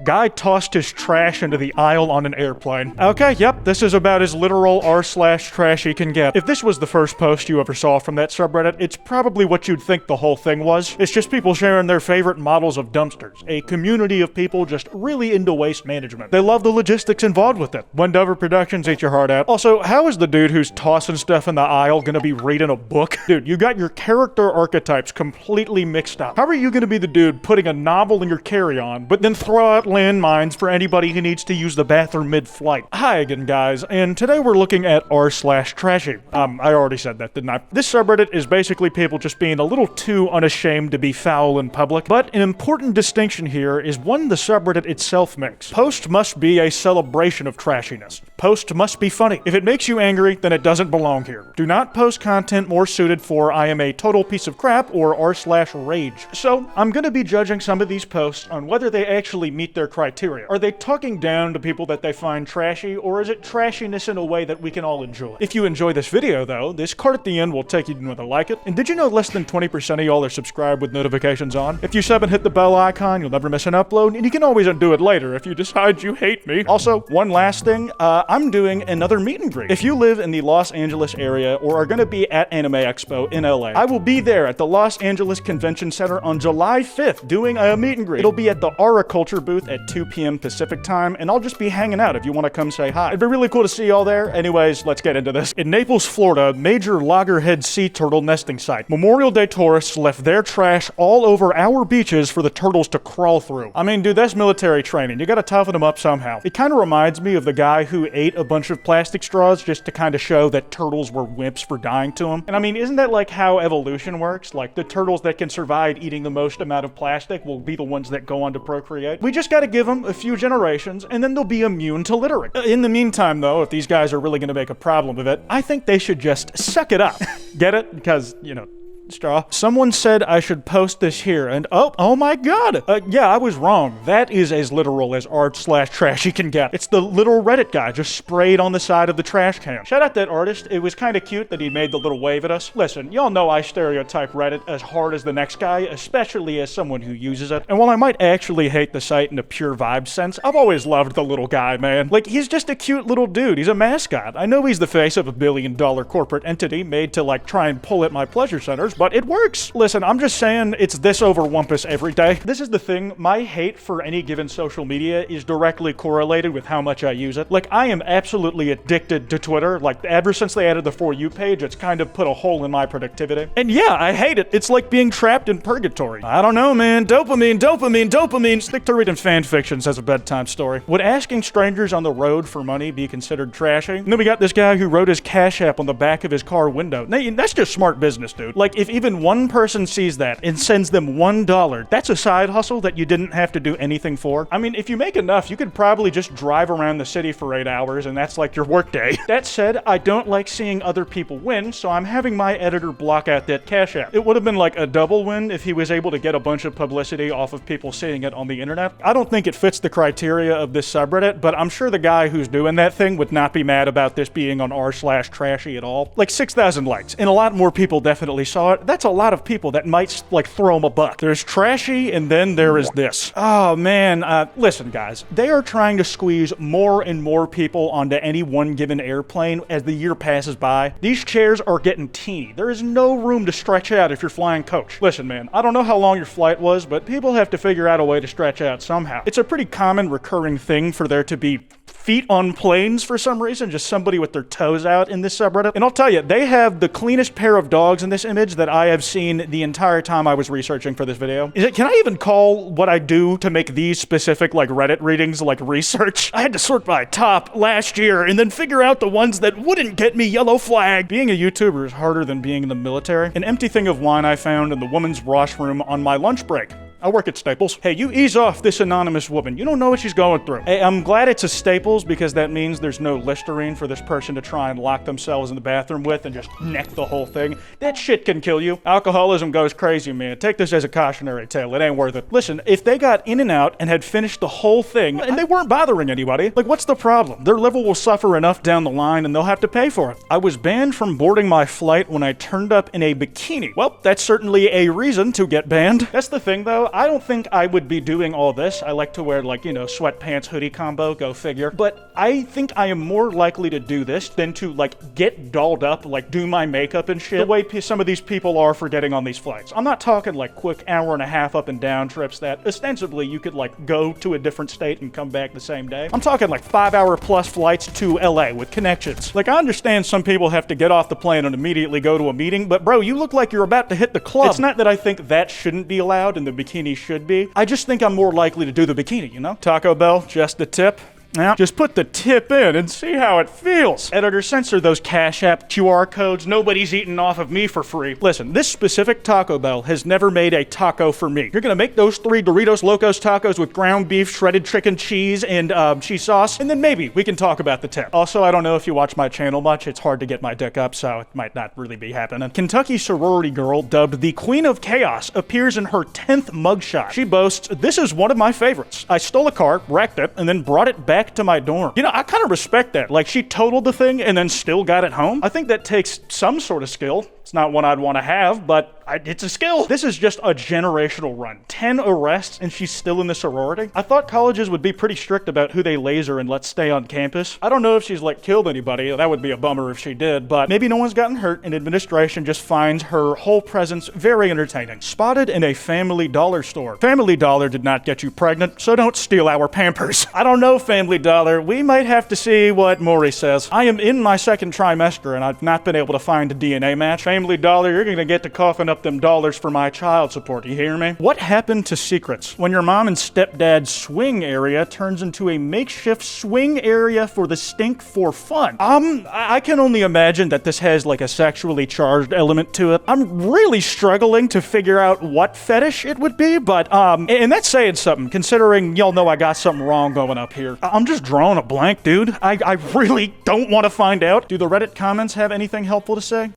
Guy tossed his trash into the aisle on an airplane. Okay, yep, this is about as literal r/trashy can get. If this was the first post you ever saw from that subreddit, it's probably what you'd think the whole thing was. It's just people sharing their favorite models of dumpsters. A community of people just really into waste management. They love the logistics involved with it. Wendover Productions, eat your heart out. Also, how is the dude who's tossing stuff in the aisle gonna be reading a book? Dude, you got your character archetypes completely mixed up. How are you gonna be the dude putting a novel in your carry-on, but then throw out landmines for anybody who needs to use the bathroom mid-flight? Hi again, guys, and today we're looking at r/trashy. I already said that, didn't I? This subreddit is basically people just being a little too unashamed to be foul in public, but an important distinction here is one the subreddit itself makes. Post must be a celebration of trashiness. Post must be funny. If it makes you angry, then it doesn't belong here. Do not post content more suited for I am a total piece of crap or r/rage. So, I'm gonna be judging some of these posts on whether they actually meet their criteria. Are they talking down to people that they find trashy, or is it trashiness in a way that we can all enjoy? If you enjoy this video though, this card at the end will take you to know to like it. And did you know less than 20% of y'all are subscribed with notifications on? If you sub and hit the bell icon, you'll never miss an upload, and you can always undo it later if you decide you hate me. Also, one last thing, I'm doing another meet and greet. If you live in the Los Angeles area or are gonna be at Anime Expo in LA, I will be there at the Los Angeles Convention Center on July 5th doing a meet and greet. It'll be at the Araculture booth at 2 p.m. Pacific time, and I'll just be hanging out if you want to come say hi. It'd be really cool to see y'all there. Anyways, let's get into this. In Naples, Florida, major loggerhead sea turtle nesting site. Memorial Day tourists left their trash all over our beaches for the turtles to crawl through. I mean, dude, that's military training. You gotta toughen them up somehow. It kind of reminds me of the guy who ate a bunch of plastic straws just to kind of show that turtles were wimps for dying to him. And I mean, isn't that like how evolution works? Like, the turtles that can survive eating the most amount of plastic will be the ones that go on to procreate. We just gotta give them a few generations, and then they'll be immune to littering. In the meantime, though, if these guys are really gonna make a problem of it, I think they should just suck it up. Get it? Because, you know, straw. Someone said I should post this here, and oh my god! Yeah, I was wrong. That is as literal as r/trashy can get. It's the little Reddit guy just sprayed on the side of the trash can. Shout out that artist. It was kind of cute that he made the little wave at us. Listen, y'all know I stereotype Reddit as hard as the next guy, especially as someone who uses it. And while I might actually hate the site in a pure vibe sense, I've always loved the little guy, man. Like, he's just a cute little dude. He's a mascot. I know he's the face of a billion-dollar corporate entity made to, like, try and pull at my pleasure centers, but it works. Listen, I'm just saying it's this over Wumpus every day. This is the thing, my hate for any given social media is directly correlated with how much I use it. Like, I am absolutely addicted to Twitter. Like, ever since they added the For You page, it's kind of put a hole in my productivity. And yeah, I hate it. It's like being trapped in purgatory. I don't know, man. Dopamine, dopamine, dopamine. Stick to reading fan fictions as a bedtime story. Would asking strangers on the road for money be considered trashy? And then we got this guy who wrote his Cash App on the back of his car window. That's just smart business, dude. Like, if even one person sees that and sends them $1, that's a side hustle that you didn't have to do anything for. I mean, if you make enough, you could probably just drive around the city for 8 hours and that's like your workday. That said, I don't like seeing other people win, so I'm having my editor block out that Cash App. It would have been like a double win if he was able to get a bunch of publicity off of people seeing it on the internet. I don't think it fits the criteria of this subreddit, but I'm sure the guy who's doing that thing would not be mad about this being on r/trashy at all. Like 6,000 likes, and a lot more people definitely saw it. That's a lot of people that might, like, throw him a buck. There's trashy, and then there is this. Oh, man. Listen, guys. They are trying to squeeze more and more people onto any one given airplane as the year passes by. These chairs are getting teeny. There is no room to stretch out if you're flying coach. Listen, man. I don't know how long your flight was, but people have to figure out a way to stretch out somehow. It's a pretty common recurring thing for there to be feet on planes for some reason, just somebody with their toes out in this subreddit. And I'll tell you, they have the cleanest pair of dogs in this image that I have seen the entire time I was researching for this video. Can I even call what I do to make these specific, like, Reddit readings, like, research? I had to sort by top last year and then figure out the ones that wouldn't get me yellow flag. Being a YouTuber is harder than being in the military. An empty thing of wine I found in the woman's washroom on my lunch break. I work at Staples. Hey, you ease off this anonymous woman. You don't know what she's going through. Hey, I'm glad it's a Staples because that means there's no littering for this person to try and lock themselves in the bathroom with and just neck the whole thing. That shit can kill you. Alcoholism goes crazy, man. Take this as a cautionary tale. It ain't worth it. Listen, if they got in and out and had finished the whole thing and they weren't bothering anybody, like, what's the problem? Their liver will suffer enough down the line and they'll have to pay for it. I was banned from boarding my flight when I turned up in a bikini. Well, that's certainly a reason to get banned. That's the thing, though. Also, I don't think I would be doing all this. I like to wear, like, you know, sweatpants, hoodie combo, go figure. But I think I am more likely to do this than to, like, get dolled up, like, do my makeup and shit, the way some of these people are for getting on these flights. I'm not talking, like, quick hour and a half up and down trips that, ostensibly, you could, like, go to a different state and come back the same day. I'm talking, like, 5-hour plus flights to LA with connections. Like, I understand some people have to get off the plane and immediately go to a meeting, but bro, you look like you're about to hit the club. It's not that I think that shouldn't be allowed and the bikini should be. I just think I'm more likely to do the bikini, you know? Taco Bell, just a tip. Now, just put the tip in and see how it feels. Editor, censor those Cash App QR codes. Nobody's eating off of me for free. Listen, this specific Taco Bell has never made a taco for me. You're gonna make those 3 Doritos Locos tacos with ground beef, shredded chicken, cheese, and cheese sauce, and then maybe we can talk about the tip. Also, I don't know if you watch my channel much. It's hard to get my dick up, so it might not really be happening. Kentucky sorority girl, dubbed the Queen of Chaos, appears in her 10th mugshot. She boasts, "This is one of my favorites. I stole a car, wrecked it, and then brought it back to my dorm." You know, I kind of respect that. Like, she totaled the thing and then still got it home. I think that takes some sort of skill. It's not one I'd want to have, but it's a skill. This is just a generational run. 10 arrests and she's still in the sorority? I thought colleges would be pretty strict about who they laser and let stay on campus. I don't know if she's, like, killed anybody. That would be a bummer if she did, but maybe no one's gotten hurt and administration just finds her whole presence very entertaining. Spotted in a Family Dollar store. Family Dollar did not get you pregnant, so don't steal our Pampers. I don't know, Family Dollar. We might have to see what Maury says. I am in my 2nd trimester and I've not been able to find a DNA match. Family Dollar, you're gonna get to coughing up them dollars for my child support, you hear me? What happened to secrets? When your mom and stepdad's swing area turns into a makeshift swing area for the stink for fun. I can only imagine that this has, like, a sexually charged element to it. I'm really struggling to figure out what fetish it would be, but, and that's saying something, considering y'all know I got something wrong going up here. I'm just drawing a blank, dude. I really don't want to find out. Do the Reddit comments have anything helpful to say?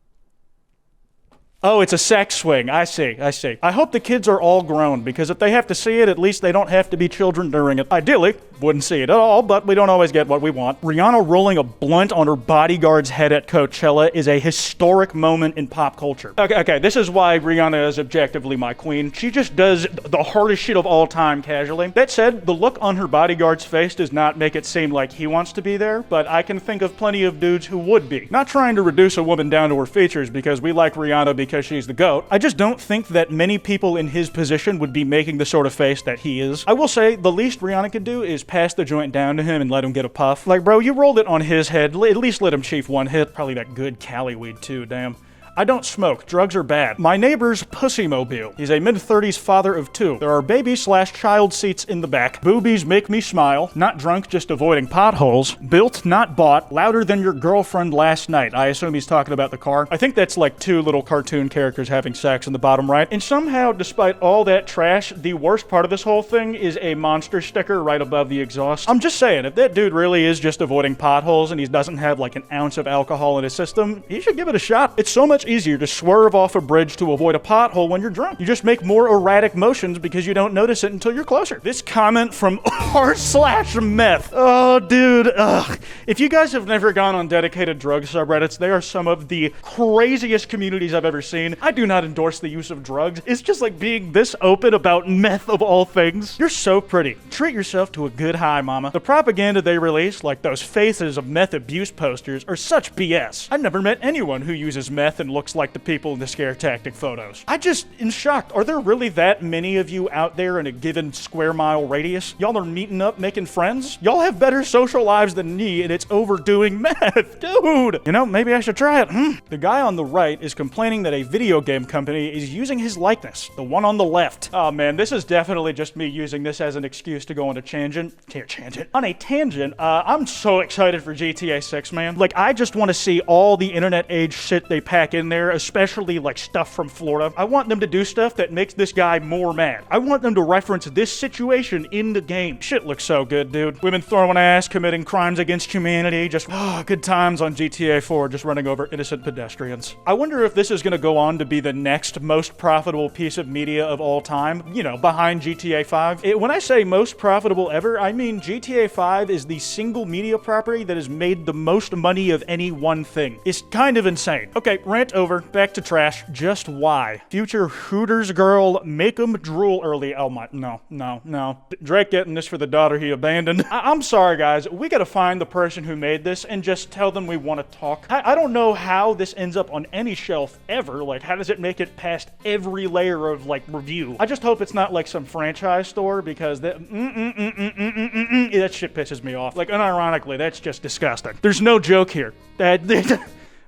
Oh, it's a sex swing. I see. I hope the kids are all grown, because if they have to see it, at least they don't have to be children during it. Ideally, wouldn't see it at all, but we don't always get what we want. Rihanna rolling a blunt on her bodyguard's head at Coachella is a historic moment in pop culture. Okay, this is why Rihanna is objectively my queen. She just does the hardest shit of all time casually. That said, the look on her bodyguard's face does not make it seem like he wants to be there, but I can think of plenty of dudes who would be. Not trying to reduce a woman down to her features because we like Rihanna because she's the GOAT. I just don't think that many people in his position would be making the sort of face that he is. I will say, the least Rihanna could do is pass the joint down to him and let him get a puff. Like, bro, you rolled it on his head, at least let him chief one hit. Probably that good Cali weed too, damn. I don't smoke. Drugs are bad. My neighbor's pussy-mobile. He's a mid-30s father of 2. There are baby/child seats in the back. Boobies make me smile. Not drunk, just avoiding potholes. Built, not bought. Louder than your girlfriend last night. I assume he's talking about the car. I think that's like 2 little cartoon characters having sex in the bottom right. And somehow, despite all that trash, the worst part of this whole thing is a monster sticker right above the exhaust. I'm just saying, if that dude really is just avoiding potholes and he doesn't have like an ounce of alcohol in his system, he should give it a shot. It's so much easier to swerve off a bridge to avoid a pothole when you're drunk. You just make more erratic motions because you don't notice it until you're closer. This comment from r/meth. Oh, dude. Ugh. If you guys have never gone on dedicated drug subreddits, they are some of the craziest communities I've ever seen. I do not endorse the use of drugs. It's just like being this open about meth of all things. You're so pretty. Treat yourself to a good high, mama. The propaganda they release, like those faces of meth abuse posters, are such BS. I've never met anyone who uses meth and looks like the people in the scare tactic photos. I just am shocked. Are there really that many of you out there in a given square mile radius? Y'all are meeting up, making friends? Y'all have better social lives than me, and it's overdoing meth. Dude! You know, maybe I should try it. The guy on the right is complaining that a video game company is using his likeness. The one on the left. Oh man, this is definitely just me using this as an excuse to go on a tangent. On a tangent, I'm so excited for GTA 6, man. Like, I just want to see all the internet age shit they pack in there, especially like stuff from Florida. I want them to do stuff that makes this guy more mad. I want them to reference this situation in the game. Shit looks so good, dude. Women throwing ass, committing crimes against humanity, just good times on GTA 4, just running over innocent pedestrians. I wonder if this is gonna go on to be the next most profitable piece of media of all time, you know, behind GTA 5. When I say most profitable ever, I mean GTA 5 is the single media property that has made the most money of any one thing. It's kind of insane. Okay, rant Rant over. Back to trash. Just why? Future Hooters girl, make 'em drool early. Oh my, no. Drake getting this for the daughter he abandoned. I'm sorry, guys. We gotta find the person who made this and just tell them we want to talk. I don't know how this ends up on any shelf ever. Like, how does it make it past every layer of, like, review? I just hope it's not like some franchise store, because that shit pisses me off. Like, unironically, that's just disgusting. There's no joke here.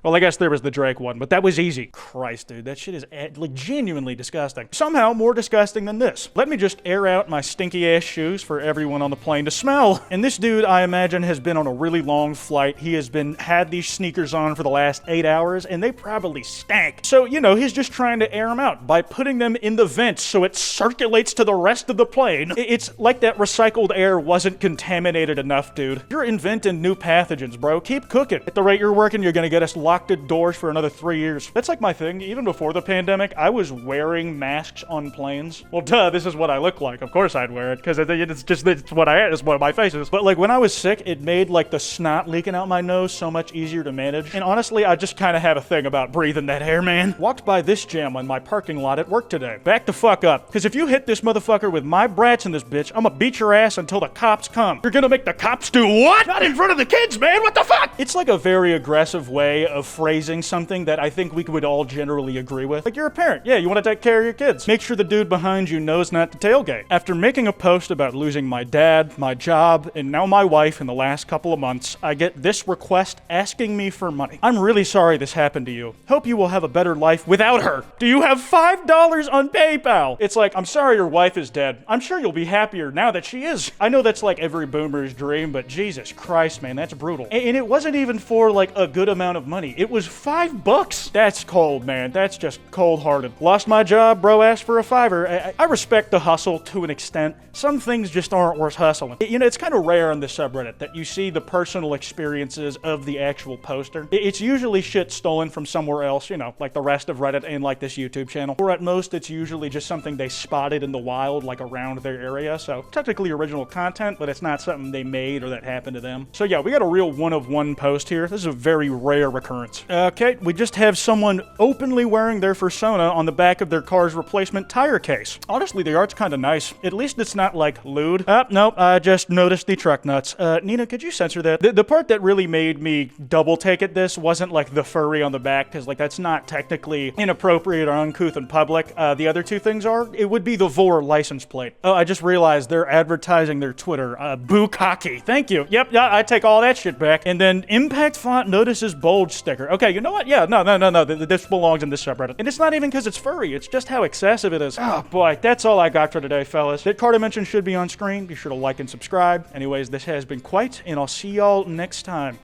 Well, I guess there was the Drake one, but that was easy. Christ, dude, that shit is like genuinely disgusting. Somehow more disgusting than this. Let me just air out my stinky ass shoes for everyone on the plane to smell. And this dude, I imagine, has been on a really long flight. He has had these sneakers on for the last 8 hours, and they probably stank. So, you know, he's just trying to air them out by putting them in the vents so it circulates to the rest of the plane. It's like that recycled air wasn't contaminated enough, dude. You're inventing new pathogens, bro. Keep cooking. At the rate you're working, you're gonna get us locked indoors for another 3 years. That's like my thing. Even before the pandemic, I was wearing masks on planes. Well, duh, this is what I look like. Of course I'd wear it, because it's what I had. It's one of my faces. But like when I was sick, it made like the snot leaking out my nose so much easier to manage. And honestly, I just kind of have a thing about breathing that air, man. Walked by this jam on my parking lot at work today. Back the fuck up. Because if you hit this motherfucker with my brats in this bitch, I'm gonna beat your ass until the cops come. You're gonna make the cops do what? Not in front of the kids, man. What the fuck? It's like a very aggressive way of phrasing something that I think we would all generally agree with. Like, you're a parent. Yeah, you want to take care of your kids. Make sure the dude behind you knows not to tailgate. After making a post about losing my dad, my job, and now my wife in the last couple of months, I get this request asking me for money. I'm really sorry this happened to you. Hope you will have a better life without her. Do you have $5 on PayPal? It's like, I'm sorry your wife is dead. I'm sure you'll be happier now that she is. I know that's like every boomer's dream, but Jesus Christ, man, that's brutal. And it wasn't even for like a good amount of money. It was $5. That's cold, man. That's just cold-hearted. Lost my job, bro asked for a $5. I respect the hustle to an extent. Some things just aren't worth hustling. You know, it's kind of rare on this subreddit that you see the personal experiences of the actual poster. It's usually shit stolen from somewhere else, you know, like the rest of Reddit and like this YouTube channel. Or at most, it's usually just something they spotted in the wild, like around their area. So technically original content, but it's not something they made or that happened to them. So yeah, we got a real one-of-one post here. This is a very rare recurrence. Okay, we just have someone openly wearing their fursona on the back of their car's replacement tire case. Honestly, the art's kind of nice. At least it's not like lewd. Nope, I just noticed the truck nuts. Nina, could you censor that? The part that really made me double take at this wasn't like the furry on the back, because like that's not technically inappropriate or uncouth in public. The other two things are, it would be the Vor license plate. Oh, I just realized they're advertising their Twitter. Bukkake. Thank you. Yep, yeah, I take all that shit back. And then impact font notices bulge sticker. Okay, you know what? Yeah, no. This belongs in this subreddit. And it's not even because it's furry. It's just how excessive it is. Oh, boy. That's all I got for today, fellas. That card I mentioned should be on screen. Be sure to like and subscribe. Anyways, this has been Kwite, and I'll see y'all next time.